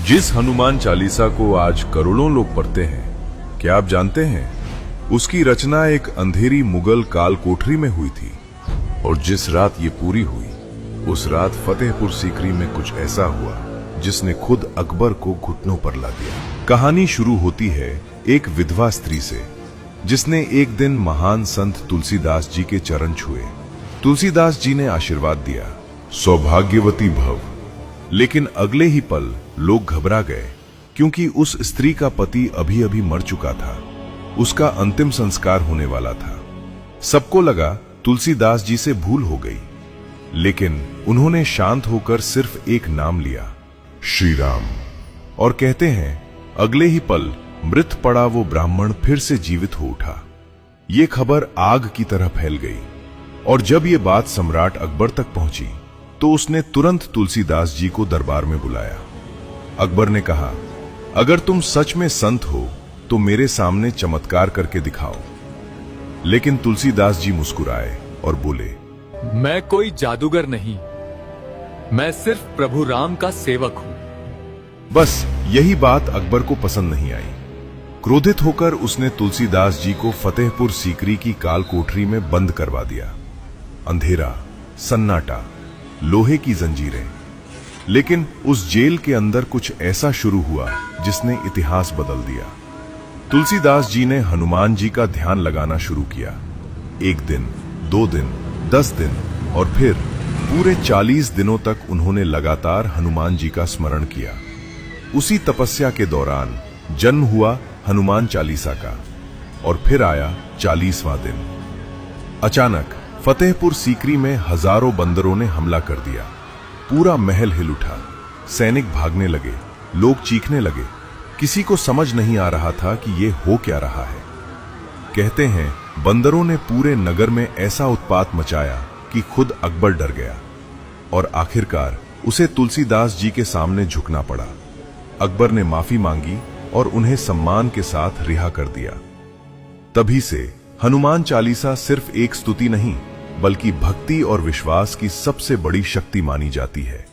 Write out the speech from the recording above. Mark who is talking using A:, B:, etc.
A: जिस हनुमान चालीसा को आज करोड़ों लोग पढ़ते हैं, क्या आप जानते हैं उसकी रचना एक अंधेरी मुगल काल कोठरी में हुई थी। और जिस रात ये पूरी हुई, उस रात फतेहपुर सीकरी में कुछ ऐसा हुआ जिसने खुद अकबर को घुटनों पर ला दिया। कहानी शुरू होती है एक विधवा स्त्री से, जिसने एक दिन महान संत तुलसीदास जी के चरण छुए। तुलसीदास जी ने आशीर्वाद दिया, सौभाग्यवती भव। लेकिन अगले ही पल लोग घबरा गए, क्योंकि उस स्त्री का पति अभी अभी मर चुका था। उसका अंतिम संस्कार होने वाला था। सबको लगा तुलसीदास जी से भूल हो गई, लेकिन उन्होंने शांत होकर सिर्फ एक नाम लिया, श्री राम। और कहते हैं अगले ही पल मृत पड़ा वो ब्राह्मण फिर से जीवित हो उठा। ये खबर आग की तरह फैल गई, और जब ये बात सम्राट अकबर तक पहुंची तो उसने तुरंत तुलसीदास जी को दरबार में बुलाया। अकबर ने कहा, अगर तुम सच में संत हो तो मेरे सामने चमत्कार करके दिखाओ। लेकिन तुलसीदास जी मुस्कुराए और बोले,
B: मैं कोई जादूगर नहीं, मैं सिर्फ प्रभु राम का सेवक हूं।
A: बस यही बात अकबर को पसंद नहीं आई। क्रोधित होकर उसने तुलसीदास जी को फतेहपुर सीकरी की काल कोठरी में बंद करवा दिया। अंधेरा, सन्नाटा, लोहे की जंजीरें। लेकिन उस जेल के अंदर कुछ ऐसा शुरू हुआ जिसने इतिहास बदल दिया। तुलसीदास जी ने हनुमान जी का ध्यान लगाना शुरू किया। 1 दिन, 2 दिन, 10 दिन और फिर पूरे 40 दिनों तक उन्होंने लगातार हनुमान जी का स्मरण किया। उसी तपस्या के दौरान जन्म हुआ हनुमान चालीसा का, और फिर आया 40वां दिन। अचानक फतेहपुर सीकरी में हजारों बंदरों ने हमला कर दिया। पूरा महल हिल उठा, सैनिक भागने लगे, लोग चीखने लगे। किसी को समझ नहीं आ रहा था कि ये हो क्या रहा है। कहते हैं बंदरों ने पूरे नगर में ऐसा उत्पात मचाया कि खुद अकबर डर गया, और आखिरकार उसे तुलसीदास जी के सामने झुकना पड़ा। अकबर ने माफी मांगी और उन्हें सम्मान के साथ रिहा कर दिया। तभी से हनुमान चालीसा सिर्फ एक स्तुति नहीं, बल्कि भक्ति और विश्वास की सबसे बड़ी शक्ति मानी जाती है।